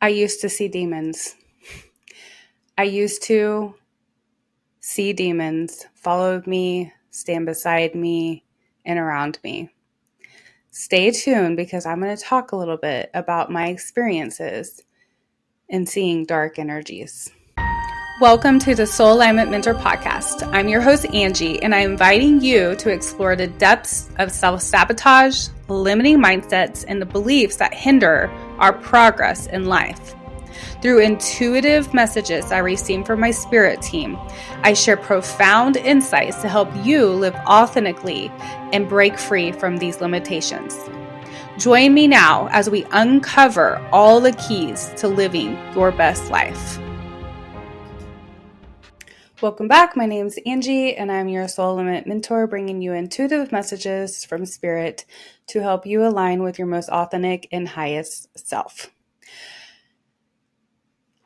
I used to see demons. I used to see demons follow me, stand beside me, and around me. Stay tuned because I'm going to talk a little bit about my experiences in seeing dark energies. Welcome to the Soul Alignment Mentor Podcast. I'm your host, Angie, and I'm inviting you to explore the depths of self-sabotage, limiting mindsets, and the beliefs that hinder our progress in life. Through intuitive messages I receive from my spirit team, I share profound insights to help you live authentically and break free from these limitations. Join me now as we uncover all the keys to living your best life. Welcome back. My name is Angie, and I'm your Soul Alignment Mentor, bringing you intuitive messages from Spirit to help you align with your most authentic and highest self.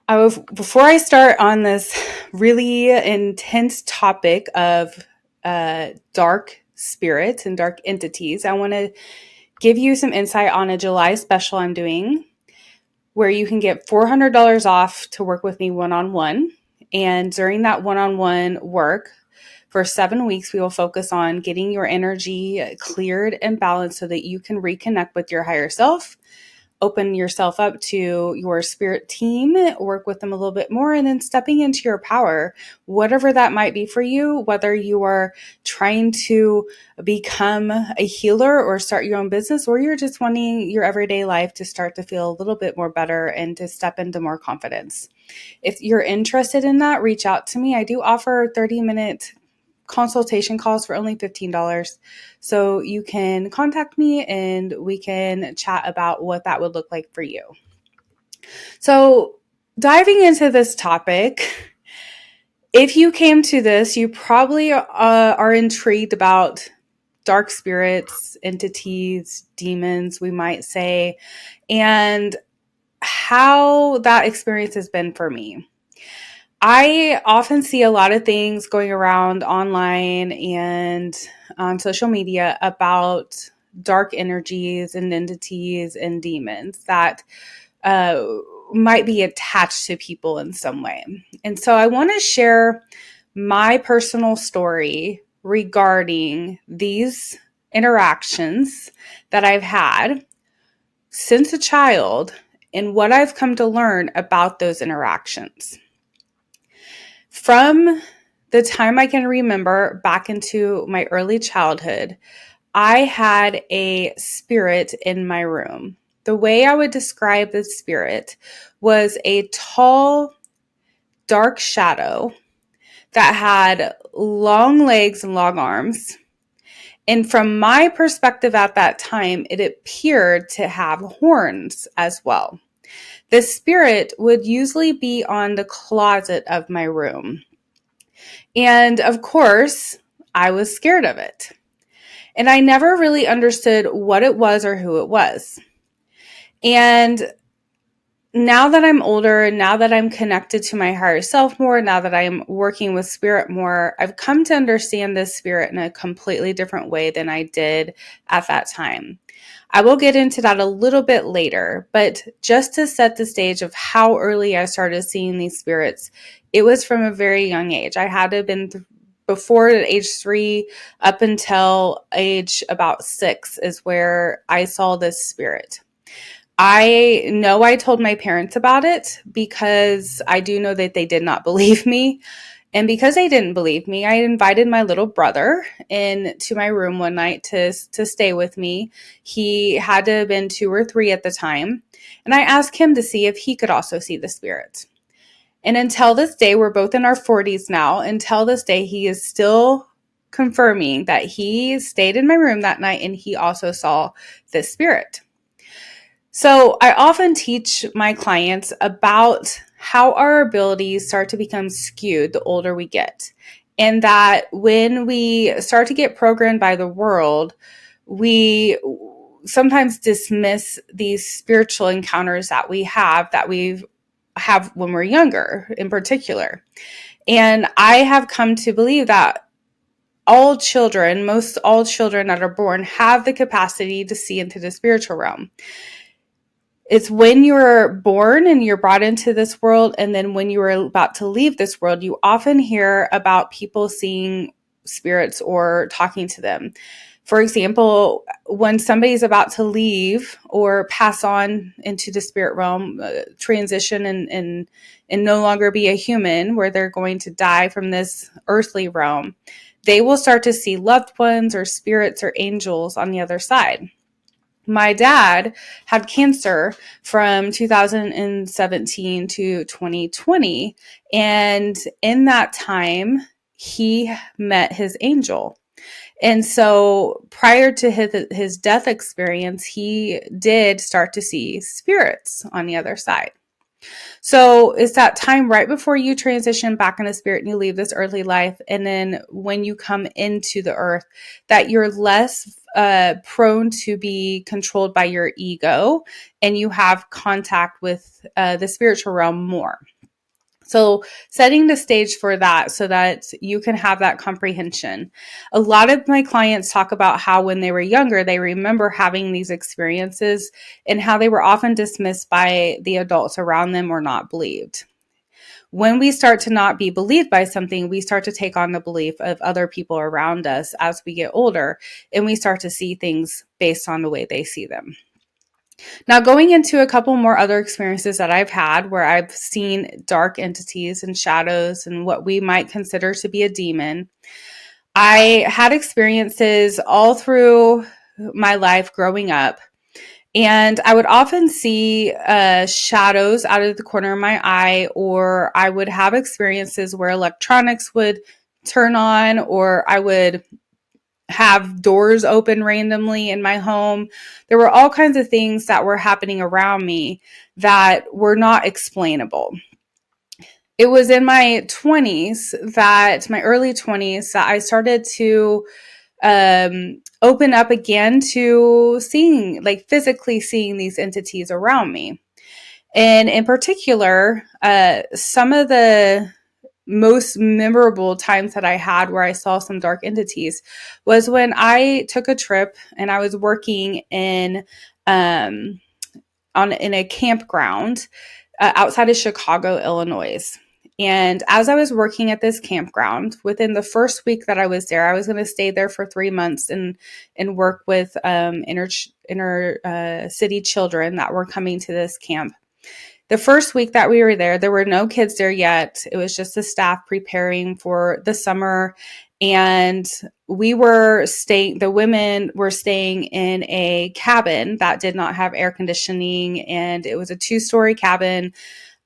Before I start on this really intense topic of dark spirits and dark entities, I want to give you some insight on a July special I'm doing where you can get $400 off to work with me one-on-one. And during that one-on-one work for 7 weeks, we will focus on getting your energy cleared and balanced so that you can reconnect with your higher self, open yourself up to your spirit team, work with them a little bit more, and then stepping into your power, whatever that might be for you, whether you are trying to become a healer or start your own business, or you're just wanting your everyday life to start to feel a little bit more better and to step into more confidence. If you're interested in that, reach out to me. I do offer 30-minute consultation calls for only $15. So you can contact me and we can chat about what that would look like for you. So diving into this topic, if you came to this, you probably are intrigued about dark spirits, entities, demons, we might say, and how that experience has been for me. I often see a lot of things going around online and on social media about dark energies and entities and demons that might be attached to people in some way. And so I want to share my personal story regarding these interactions that I've had since a child and what I've come to learn about those interactions. From the time I can remember back into my early childhood, I had a spirit in my room. The way I would describe the spirit was a tall, dark shadow that had long legs and long arms. And from my perspective at that time, it appeared to have horns as well. The spirit would usually be on the closet of my room. And of course, I was scared of it. And I never really understood what it was or who it was. And now that I'm older, now that I'm connected to my higher self more, now that I'm working with spirit more, I've come to understand this spirit in a completely different way than I did at that time. I will get into that a little bit later, but just to set the stage of how early I started seeing these spirits, it was from a very young age. I had to have been before age 3 up until age about 6 is where I saw this spirit. I know I told my parents about it because I do know that they did not believe me. And because they didn't believe me, I invited my little brother into my room one night to stay with me. He had to have been 2 or 3 at the time. And I asked him to see if he could also see the spirit. And until this day, we're both in our 40s now. Until this day, he is still confirming that he stayed in my room that night and he also saw this spirit. So I often teach my clients about how our abilities start to become skewed the older we get. And that when we start to get programmed by the world, we sometimes dismiss these spiritual encounters that we have when we're younger in particular. And I have come to believe that most all children that are born have the capacity to see into the spiritual realm. It's when you're born and you're brought into this world, and then when you are about to leave this world, you often hear about people seeing spirits or talking to them. For example, when somebody's about to leave or pass on into the spirit realm, transition and no longer be a human, where they're going to die from this earthly realm, they will start to see loved ones or spirits or angels on the other side. My dad had cancer from 2017 to 2020. And in that time, he met his angel. And so prior to his death experience, he did start to see spirits on the other side. So it's that time right before you transition back into spirit and you leave this earthly life. And then when you come into the earth, that you're less prone to be controlled by your ego and you have contact with the spiritual realm more. So setting the stage for that so that you can have that comprehension. A lot of my clients talk about how when they were younger, they remember having these experiences and how they were often dismissed by the adults around them or not believed. When we start to not be believed by something, we start to take on the belief of other people around us as we get older, and we start to see things based on the way they see them. Now, going into a couple more other experiences that I've had where I've seen dark entities and shadows and what we might consider to be a demon, I had experiences all through my life growing up. And I would often see shadows out of the corner of my eye, or I would have experiences where electronics would turn on, or I would have doors open randomly in my home. There were all kinds of things that were happening around me that were not explainable. It was in my 20s my early 20s, that I started to open up again to seeing, like physically seeing these entities around me. And in particular, some of the most memorable times that I had where I saw some dark entities was when I took a trip and I was working in in a campground outside of Chicago, Illinois. And as I was working at this campground, within the first week that I was there, I was going to stay there for 3 months and work with inner city children that were coming to this camp. The first week that we were there were no kids there yet. It was just the staff preparing for the summer. And the women were staying in a cabin that did not have air conditioning. And it was a 2-story cabin.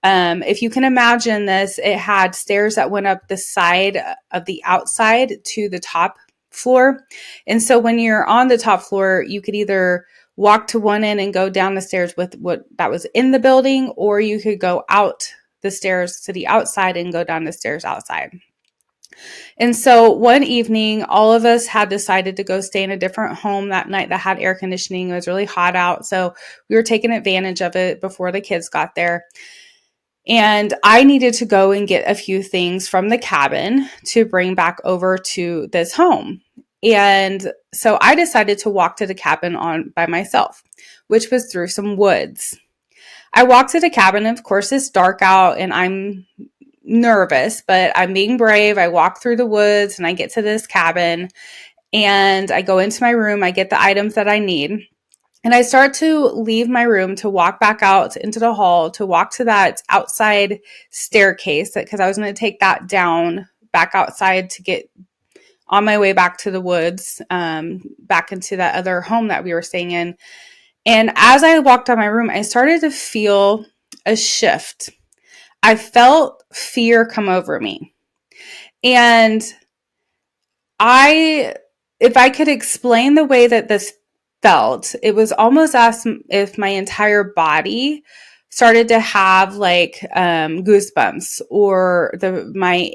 If you can imagine this, it had stairs that went up the side of the outside to the top floor. And so when you're on the top floor, you could either walk to one end and go down the stairs with what that was in the building, or you could go out the stairs to the outside and go down the stairs outside. And so one evening, all of us had decided to go stay in a different home that night that had air conditioning. It was really hot out, so we were taking advantage of it before the kids got there. And I needed to go and get a few things from the cabin to bring back over to this home. And so I decided to walk to the cabin by myself, which was through some woods. I walked to the cabin, and of course it's dark out and I'm nervous, but I'm being brave. I walk through the woods and I get to this cabin and I go into my room. I get the items that I need. And I start to leave my room to walk back out into the hall, to walk to that outside staircase, because I was going to take that down back outside to get on my way back to the woods, back into that other home that we were staying in. And as I walked out of my room, I started to feel a shift. I felt fear come over me. And if I could explain the way that this felt, it was almost as if my entire body started to have like goosebumps, or my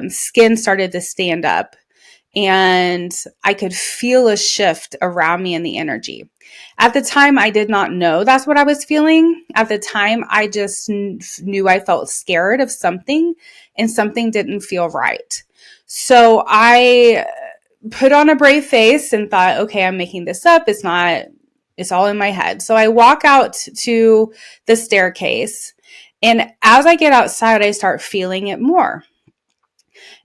skin started to stand up, and I could feel a shift around me in the energy. At the time, I did not know that's what I was feeling. At the time, I just knew I felt scared of something, and something didn't feel right. So I put on a brave face and thought, okay, I'm making this up. It's It's all in my head. So I walk out to the staircase, and as I get outside, I start feeling it more.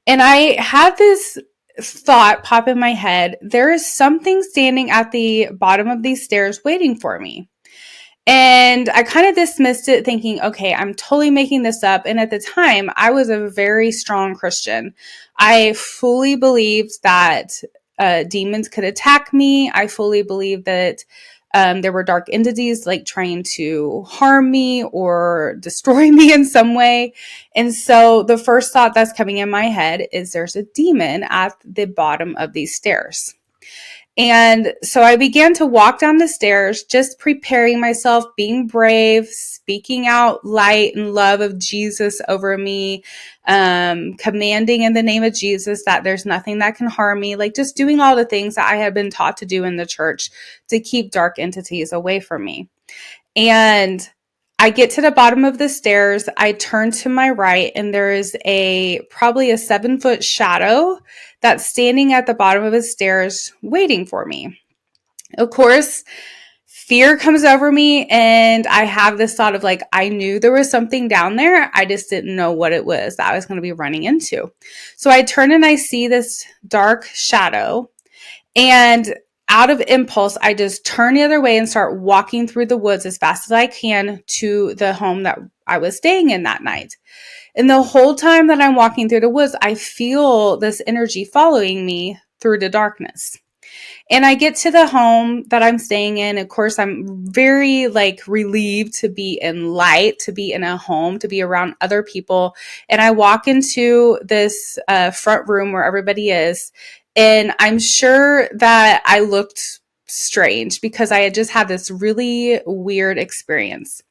And I had this thought pop in my head. There is something standing at the bottom of these stairs waiting for me. And I kind of dismissed it, thinking, okay, I'm totally making this up. And at the time, I was a very strong Christian. I fully believed that demons could attack me. I fully believed that there were dark entities like trying to harm me or destroy me in some way. And so the first thought that's coming in my head is there's a demon at the bottom of these stairs. And so I began to walk down the stairs, just preparing myself, being brave, speaking out light and love of Jesus over me, commanding in the name of Jesus that there's nothing that can harm me, like just doing all the things that I had been taught to do in the church to keep dark entities away from me. And I get to the bottom of the stairs. I turn to my right, and there is probably a 7-foot shadow that's standing at the bottom of the stairs waiting for me. Of course, fear comes over me, and I have this thought of like, I knew there was something down there. I just didn't know what it was that I was going to be running into. So I turn and I see this dark shadow, and out of impulse, I just turn the other way and start walking through the woods as fast as I can to the home that I was staying in that night. And the whole time that I'm walking through the woods, I feel this energy following me through the darkness. And I get to the home that I'm staying in. Of course, I'm very relieved to be in light, to be in a home, to be around other people. And I walk into this front room where everybody is. And I'm sure that I looked strange because I had just had this really weird experience.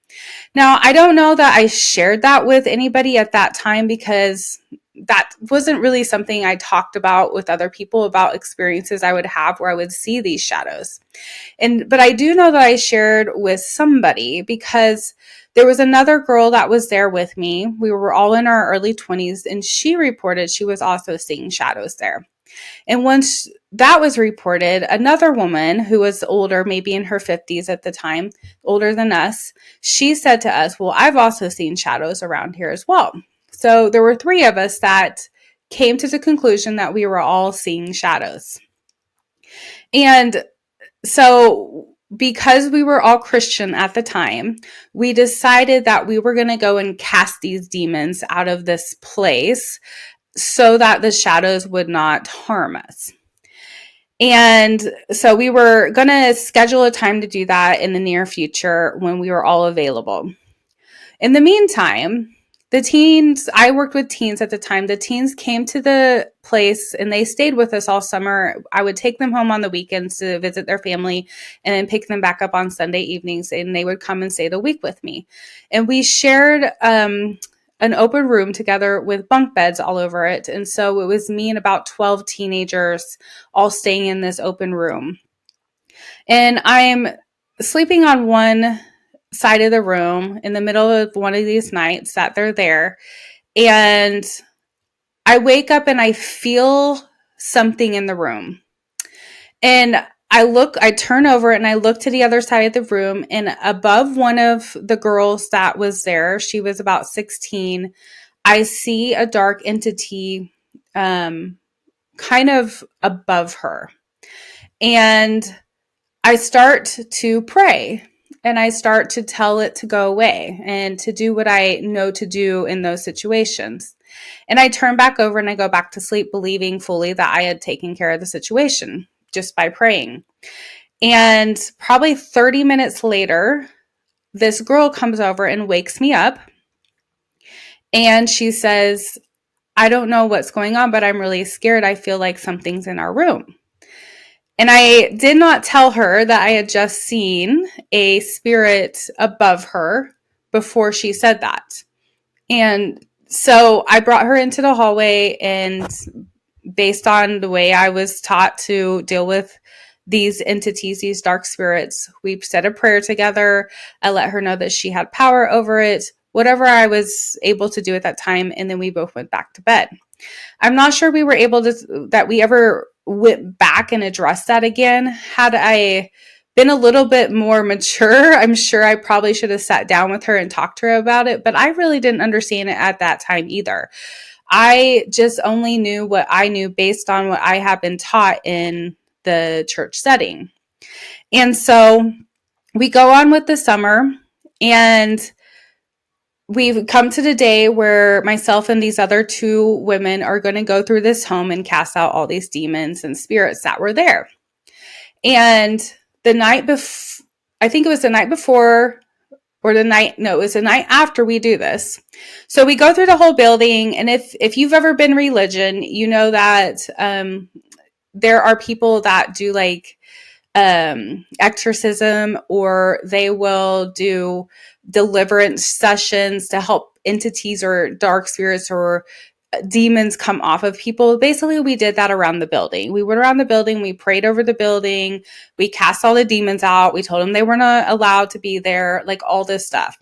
Now, I don't know that I shared that with anybody at that time because that wasn't really something I talked about with other people about experiences I would have where I would see these shadows. But I do know that I shared with somebody because there was another girl that was there with me. We were all in our early 20s, and she reported she was also seeing shadows there. And once that was reported, another woman who was older, maybe in her 50s at the time, older than us, she said to us, well, I've also seen shadows around here as well. So there were 3 of us that came to the conclusion that we were all seeing shadows. And so because we were all Christian at the time, we decided that we were going to go and cast these demons out of this place so that the shadows would not harm us. And so we were going to schedule a time to do that in the near future when we were all available. In the meantime, I worked with teens at the time. The teens came to the place and they stayed with us all summer. I would take them home on the weekends to visit their family and then pick them back up on Sunday evenings, and they would come and stay the week with me. And we shared an open room together with bunk beds all over it. And so it was me and about 12 teenagers all staying in this open room. And I'm sleeping on one side of the room in the middle of one of these nights that they're there. And I wake up and I feel something in the room. And I turn over and I look to the other side of the room, and above one of the girls that was there, she was about 16, I see a dark entity kind of above her. And I start to pray and I start to tell it to go away and to do what I know to do in those situations. And I turn back over and I go back to sleep, believing fully that I had taken care of the situation just by praying. And probably 30 minutes later, this girl comes over and wakes me up. And she says, I don't know what's going on, but I'm really scared. I feel like something's in our room. And I did not tell her that I had just seen a spirit above her before she said that. And so I brought her into the hallway, and based on the way I was taught to deal with these entities, these dark spirits, we said a prayer together. I let her know that she had power over it, whatever I was able to do at that time. And then we both went back to bed. I'm not sure that we ever went back and addressed that again. Had I been a little bit more mature, I'm sure I probably should have sat down with her and talked to her about it, but I really didn't understand it at that time either. I just only knew what I knew based on what I had been taught in the church setting. And so we go on with the summer, and we've come to the day where myself and these other two women are going to go through this home and cast out all these demons and spirits that were there. And the night before, I think it was the night before, or the night, no, it was the night after we do this. So we go through the whole building. And if you've ever been religion, you know that there are people that do like exorcism, or they will do deliverance sessions to help entities or dark spirits or demons come off of people. Basically, we did that around the building. We went around the building, we prayed over the building, we cast all the demons out, we told them they were not allowed to be there, like all this stuff.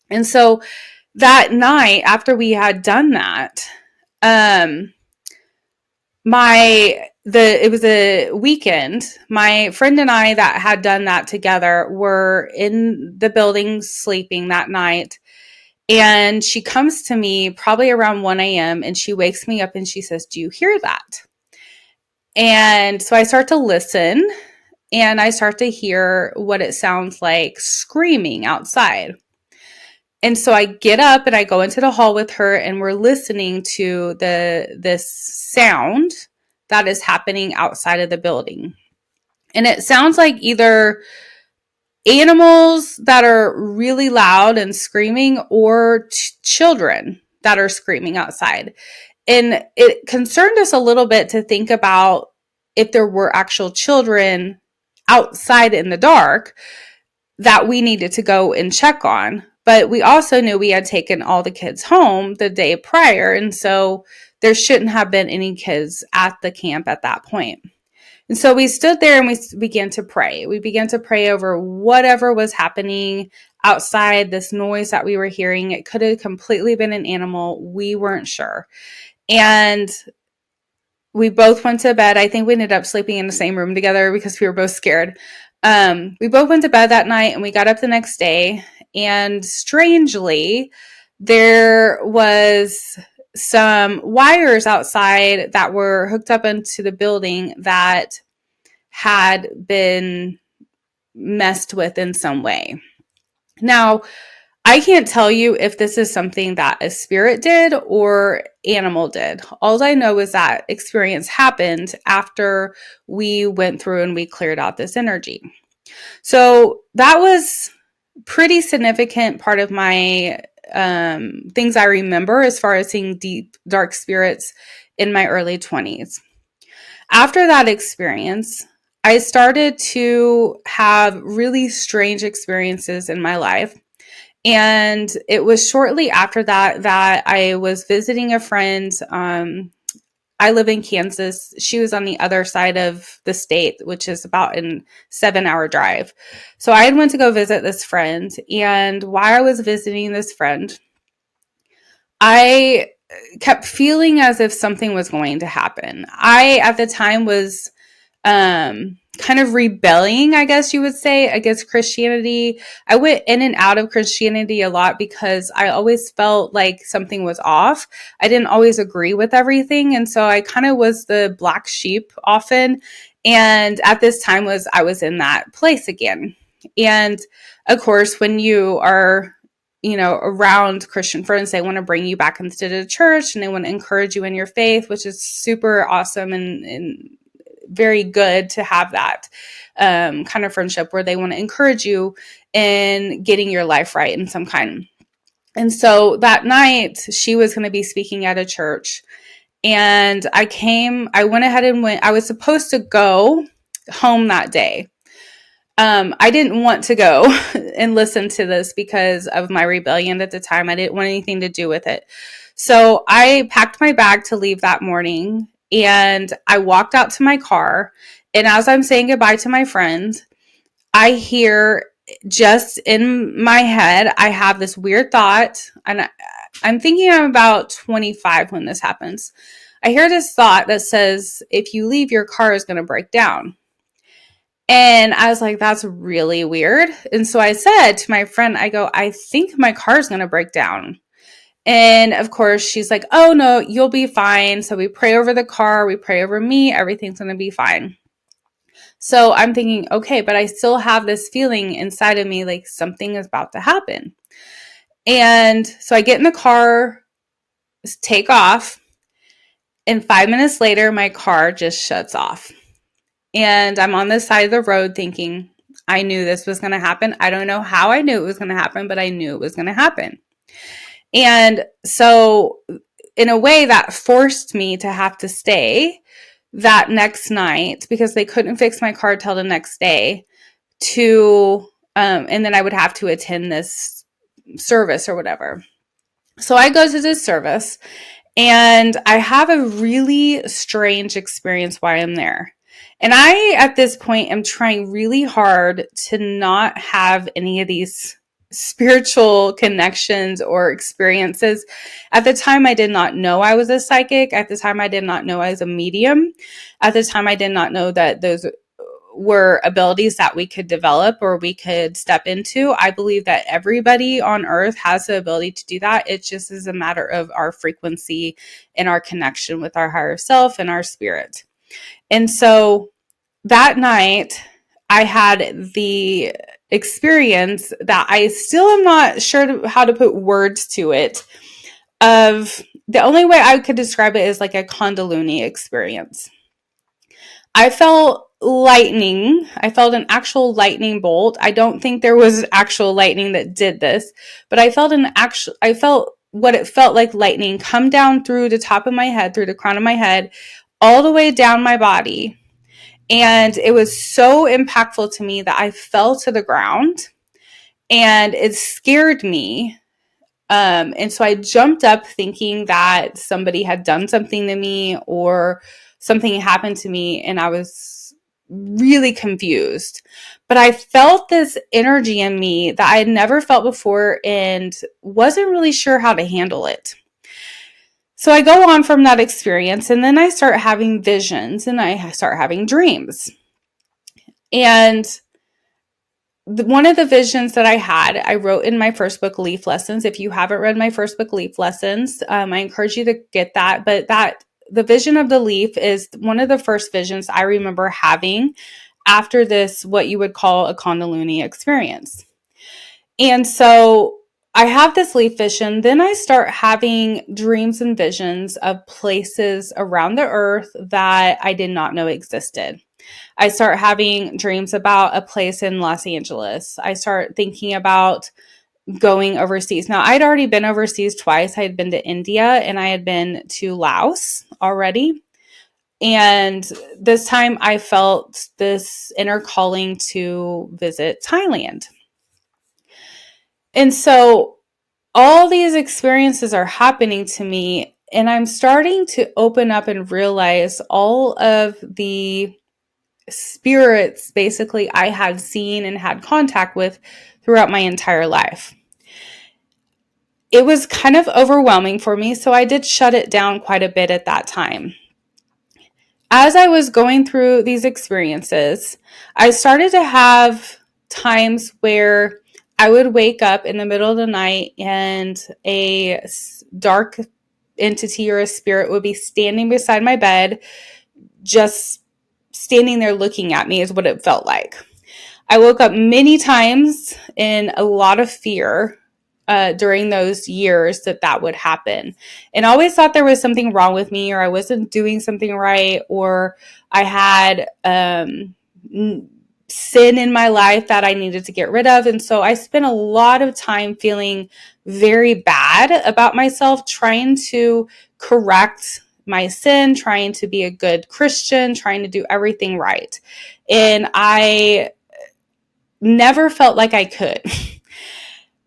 And so that night after we had done that, it was a weekend. My friend and I that had done that together were in the building sleeping that night. And she comes to me probably around 1 a.m. and she wakes me up and she says, "Do you hear that?" And so I start to listen, and I start to hear what it sounds like screaming outside. And so I get up and I go into the hall with her, and we're listening to this sound that is happening outside of the building. And it sounds like either animals that are really loud and screaming, or children that are screaming outside. And it concerned us a little bit to think about if there were actual children outside in the dark that we needed to go and check on. But we also knew we had taken all the kids home the day prior. And so there shouldn't have been any kids at the camp at that point. And so we stood there and we began to pray. We began to pray over whatever was happening outside, this noise that we were hearing. It could have completely been an animal. We weren't sure. And we both went to bed. I think we ended up sleeping in the same room together because we were both scared. We both went to bed that night, and we got up the next day. And strangely, there was some wires outside that were hooked up into the building that had been messed with in some way. Now, I can't tell you if this is something that a spirit did or animal did. All I know is that experience happened after we went through and we cleared out this energy. So that was pretty significant part of my things I remember as far as seeing deep, dark spirits in my early 20s. After that experience, I started to have really strange experiences in my life. And it was shortly after that I was visiting a friend. I live in Kansas. She was on the other side of the state, which is about a 7-hour drive. So I had went to go visit this friend. And while I was visiting this friend, I kept feeling as if something was going to happen. I, at the time, was kind of rebelling, I guess you would say, against Christianity. I went in and out of Christianity a lot because I always felt like something was off. I didn't always agree with everything. And so I kind of was the black sheep often. And at this time I was in that place again. And of course, when you are around Christian friends, they want to bring you back into the church and they want to encourage you in your faith, which is super awesome and very good to have that kind of friendship where they want to encourage you in getting your life right in some kind. And so that night she was going to be speaking at a church, and I went ahead and I was supposed to go home that day. I didn't want to go and listen to this because of my rebellion at the time. I didn't want anything to do with it. So I packed my bag to leave that morning, and I walked out to my car. And as I'm saying goodbye to my friend, I hear, just in my head, I have this weird thought. And I'm thinking I'm about 25 when this happens. I hear this thought that says, if you leave, your car is going to break down. And I was like, that's really weird. And so I said to my friend, I go, I think my car's going to break down. And of course, she's like, oh no, you'll be fine. So we pray over the car, we pray over me, everything's going to be fine. So I'm thinking, okay, but I still have this feeling inside of me like something is about to happen. And so I get in the car, take off, and 5 minutes later, my car just shuts off. And I'm on the side of the road thinking, I knew this was going to happen. I don't know how I knew it was going to happen, but I knew it was going to happen. And so, in a way, that forced me to have to stay that next night because they couldn't fix my car till the next day and then I would have to attend this service or whatever. So I go to this service and I have a really strange experience while I'm there. And I, at this point, am trying really hard to not have any of these spiritual connections or experiences. At the time, I did not know I was a psychic. At the time, I did not know I was a medium. At the time, I did not know that those were abilities that we could develop or we could step into. I believe that everybody on earth has the ability to do that. It just is a matter of our frequency and our connection with our higher self and our spirit. And so that night, I had the experience that I still am not sure how to put words to it. Of the only way I could describe it is like a Kundalini experience. I felt lightning. I felt an actual lightning bolt. I don't think there was actual lightning that did this, but I felt what it felt like lightning come down through the top of my head, through the crown of my head, all the way down my body. And it was so impactful to me that I fell to the ground and it scared me. And so I jumped up thinking that somebody had done something to me or something happened to me, and I was really confused. But I felt this energy in me that I had never felt before and wasn't really sure how to handle it. So I go on from that experience, and then I start having visions and I start having dreams. And one of the visions that I had, I wrote in my first book, Leaf Lessons. If you haven't read my first book, Leaf Lessons, I encourage you to get that. But the vision of the leaf is one of the first visions I remember having after this, what you would call a Kundalini experience. And so I have this leaf vision. Then I start having dreams and visions of places around the earth that I did not know existed. I start having dreams about a place in Los Angeles. I start thinking about going overseas. Now, I'd already been overseas twice. I had been to India and I had been to Laos already. And this time I felt this inner calling to visit Thailand. And so all these experiences are happening to me, and I'm starting to open up and realize all of the spirits basically I had seen and had contact with throughout my entire life. It was kind of overwhelming for me, so I did shut it down quite a bit at that time. As I was going through these experiences, I started to have times where I would wake up in the middle of the night and a dark entity or a spirit would be standing beside my bed, just standing there looking at me is what it felt like. I woke up many times in a lot of fear during those years that would happen. And I always thought there was something wrong with me, or I wasn't doing something right, or I had sin in my life that I needed to get rid of. And so I spent a lot of time feeling very bad about myself, trying to correct my sin, trying to be a good Christian, trying to do everything right. And I never felt like I could.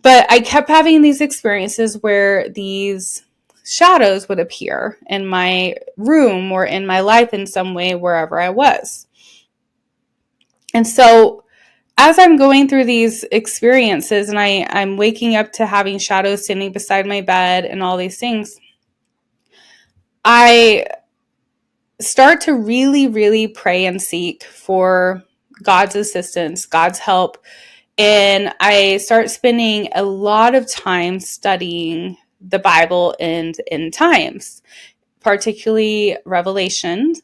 But I kept having these experiences where these shadows would appear in my room or in my life in some way, wherever I was. And so as I'm going through these experiences and I'm waking up to having shadows standing beside my bed and all these things, I start to really, really pray and seek for God's assistance, God's help. And I start spending a lot of time studying the Bible and end times, particularly Revelation,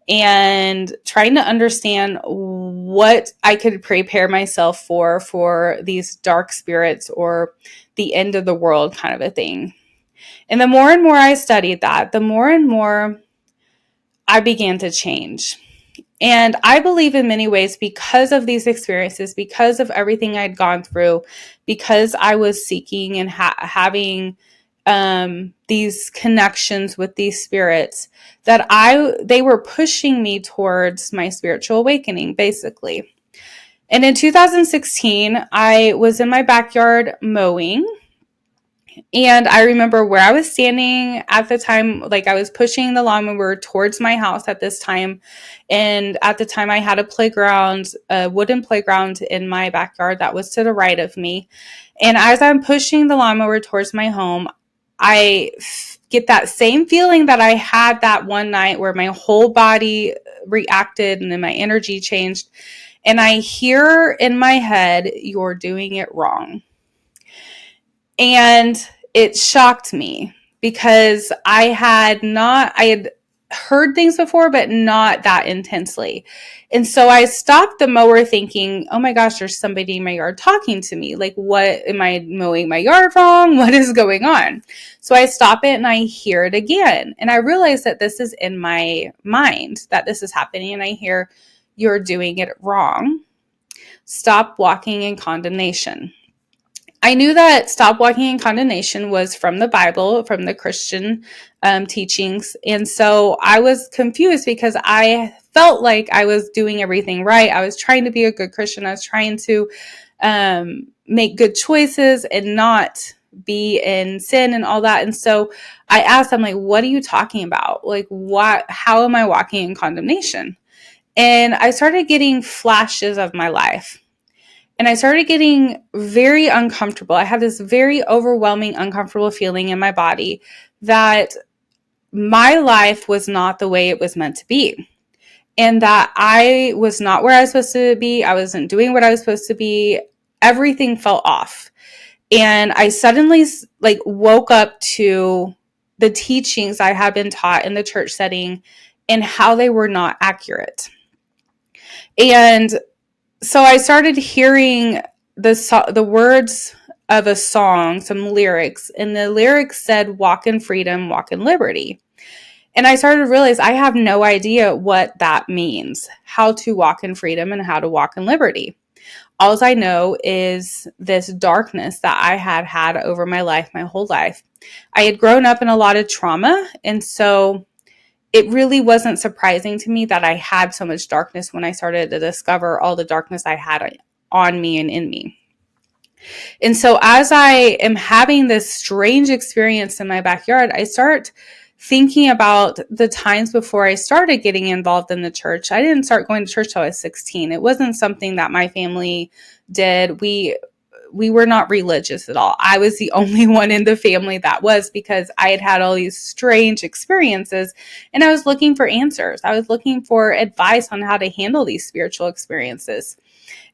and trying to understand what I could prepare myself for these dark spirits or the end of the world kind of a thing. And the more and more I studied that, the more and more I began to change. And I believe in many ways, because of these experiences, because of everything I'd gone through, because I was seeking and having these connections with these spirits, that they were pushing me towards my spiritual awakening, basically. And in 2016, I was in my backyard mowing. And I remember where I was standing at the time, like I was pushing the lawnmower towards my house at this time. And at the time I had a playground, a wooden playground in my backyard that was to the right of me. And as I'm pushing the lawnmower towards my home, I get that same feeling that I had that one night where my whole body reacted and then my energy changed. And I hear in my head, "You're doing it wrong." And it shocked me because I had heard things before, but not that intensely. And so I stopped the mower thinking, "Oh my gosh, there's somebody in my yard talking to me. Like, what, am I mowing my yard wrong? What is going on?" So I stop it and I hear it again. And I realize that this is in my mind, that this is happening. And I hear, "You're doing it wrong. Stop walking in condemnation." I knew that "stop walking in condemnation" was from the Bible, from the Christian teachings. And so I was confused because I felt like I was doing everything right. I was trying to be a good Christian. I was trying to make good choices and not be in sin and all that. And so I asked, I'm like, "What are you talking about? Like, how am I walking in condemnation?" And I started getting flashes of my life. And I started getting very uncomfortable. I had this very overwhelming, uncomfortable feeling in my body that my life was not the way it was meant to be. And that I was not where I was supposed to be. I wasn't doing what I was supposed to be. Everything felt off. And I suddenly woke up to the teachings I had been taught in the church setting and how they were not accurate. And so I started hearing the words of a song, some lyrics, and the lyrics said, "Walk in freedom, walk in liberty." And I started to realize I have no idea what that means, how to walk in freedom and how to walk in liberty. All I know is this darkness that I had had over my life, my whole life. I had grown up in a lot of trauma, and so it really wasn't surprising to me that I had so much darkness when I started to discover all the darkness I had on me and in me. And so as I am having this strange experience in my backyard, I start thinking about the times before I started getting involved in the church. I didn't start going to church till I was 16. It wasn't something that my family did. We were not religious at all. I was the only one in the family that was, because I had had all these strange experiences and I was looking for answers. I was looking for advice on how to handle these spiritual experiences.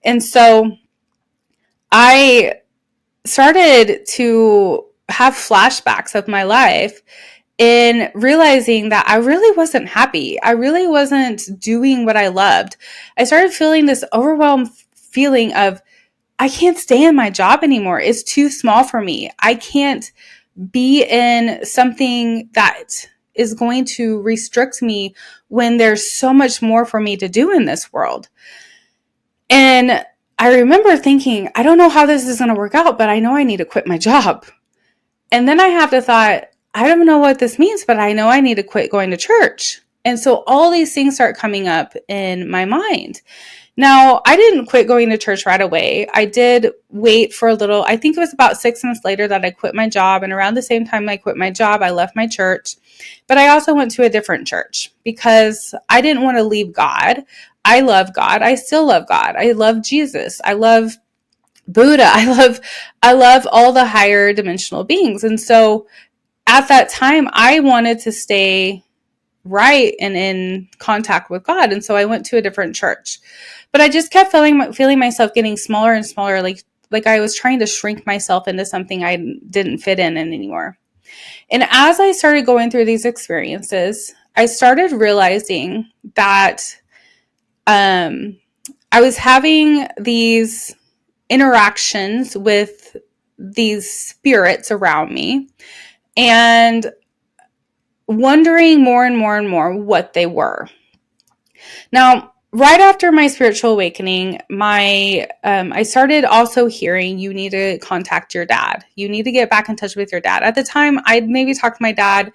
And so I started to have flashbacks of my life in realizing that I really wasn't happy. I really wasn't doing what I loved. I started feeling this overwhelmed feeling of, I can't stay in my job anymore. It's too small for me. I can't be in something that is going to restrict me when there's so much more for me to do in this world. And I remember thinking, I don't know how this is going to work out, but I know I need to quit my job. And then I have the thought, I don't know what this means, but I know I need to quit going to church. And so all these things start coming up in my mind. Now, I didn't quit going to church right away. I did wait for a little. I think it was about 6 months later that I quit my job. And around the same time I quit my job, I left my church. But I also went to a different church because I didn't want to leave God. I love God. I still love God. I love Jesus. I love Buddha. I love all the higher dimensional beings. And so at that time, I wanted to stay right and in contact with God. And so I went to a different church. But I just kept feeling myself getting smaller and smaller, like I was trying to shrink myself into something I didn't fit in anymore. And as I started going through these experiences, I started realizing that I was having these interactions with these spirits around me and wondering more and more and more what they were. Now, right after my spiritual awakening, I started also hearing, you need to contact your dad. You need to get back in touch with your dad. At the time, I'd maybe talk to my dad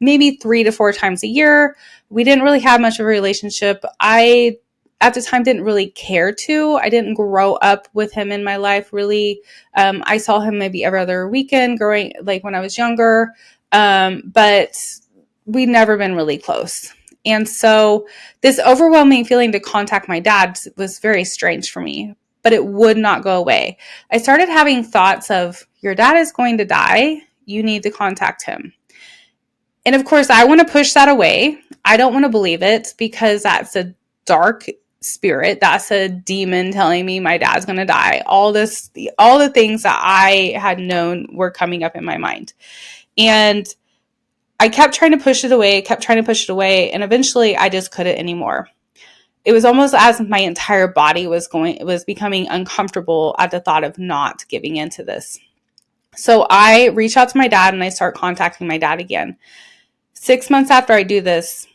maybe 3 to 4 times a year. We didn't really have much of a relationship. I at the time didn't really care to. I didn't grow up with him in my life really. I saw him maybe every other weekend growing, like when I was younger. But we'd never been really close. And so this overwhelming feeling to contact my dad was very strange for me, but it would not go away. I started having thoughts of, your dad is going to die. You need to contact him. And of course, I want to push that away. I don't want to believe it because that's a dark spirit. That's a demon telling me my dad's going to die. All the things that I had known were coming up in my mind. And I kept trying to push it away, and eventually I just couldn't anymore. It was almost as my entire body was becoming uncomfortable at the thought of not giving into this. So I reach out to my dad and I start contacting my dad again. 6 months after I do this,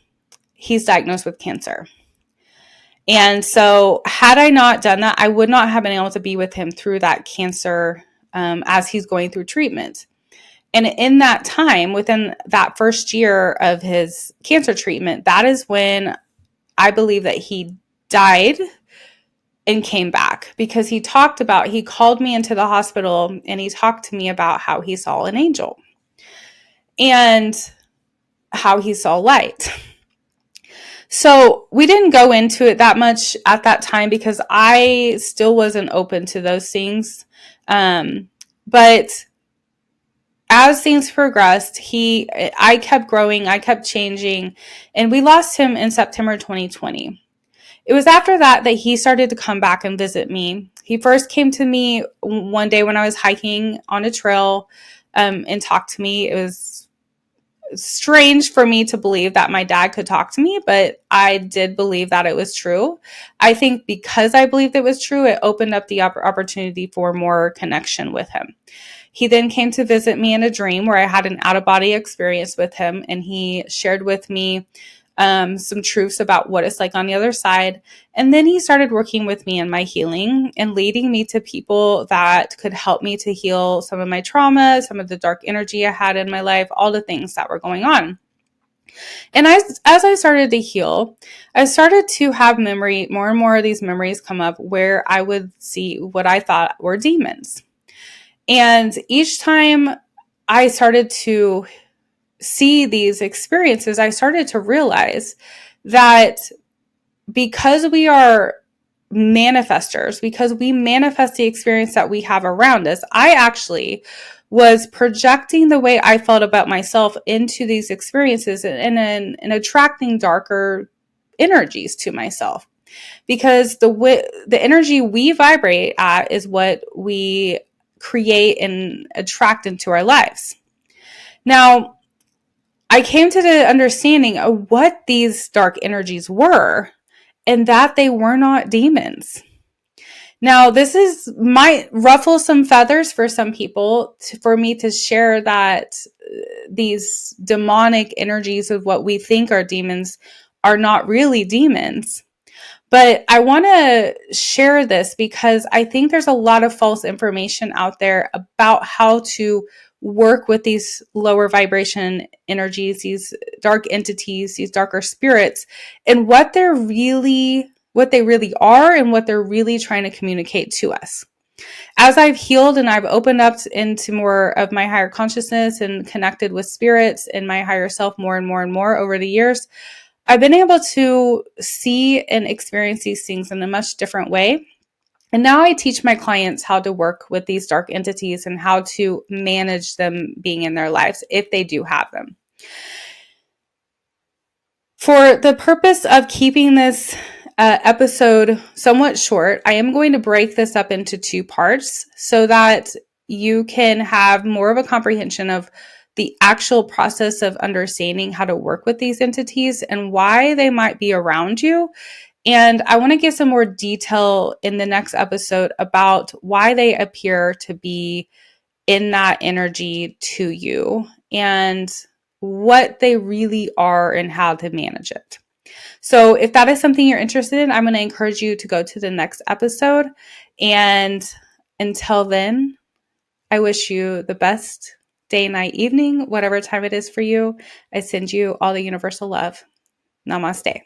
he's diagnosed with cancer. And so had I not done that, I would not have been able to be with him through that cancer as he's going through treatment. And in that time, within that first year of his cancer treatment, that is when I believe that he died and came back, because he called me into the hospital and he talked to me about how he saw an angel and how he saw light. So we didn't go into it that much at that time because I still wasn't open to those things. But as things progressed, I kept growing, I kept changing, and we lost him in September 2020. It was after that he started to come back and visit me. He first came to me one day when I was hiking on a trail and talked to me. It was strange for me to believe that my dad could talk to me, but I did believe that it was true. I think because I believed it was true, it opened up the opportunity for more connection with him. He then came to visit me in a dream where I had an out-of-body experience with him, and he shared with me some truths about what it's like on the other side. And then he started working with me in my healing and leading me to people that could help me to heal some of my trauma, some of the dark energy I had in my life, all the things that were going on. And as I started to heal, I started to have more and more of these memories come up where I would see what I thought were demons. And each time I started to see these experiences, I started to realize that because we are manifestors, because we manifest the experience that we have around us, I actually was projecting the way I felt about myself into these experiences and attracting darker energies to myself. Because the energy we vibrate at is what we create and attract into our lives. Now, I came to the understanding of what these dark energies were, and that they were not demons. Now, might ruffle some feathers for some people for me to share that these demonic energies of what we think are demons are not really demons. But I want to share this because I think there's a lot of false information out there about how to work with these lower vibration energies, these dark entities, these darker spirits, and what they really are and what they're really trying to communicate to us. As I've healed and I've opened up into more of my higher consciousness and connected with spirits and my higher self more and more and more over the years, I've been able to see and experience these things in a much different way. And now I teach my clients how to work with these dark entities and how to manage them being in their lives if they do have them. For the purpose of keeping this episode somewhat short, I am going to break this up into two parts so that you can have more of a comprehension of the actual process of understanding how to work with these entities and why they might be around you. And I want to give some more detail in the next episode about why they appear to be in that energy to you and what they really are and how to manage it. So, if that is something you're interested in, I'm going to encourage you to go to the next episode. And until then, I wish you the best day, night, evening, whatever time it is for you. I send you all the universal love. Namaste.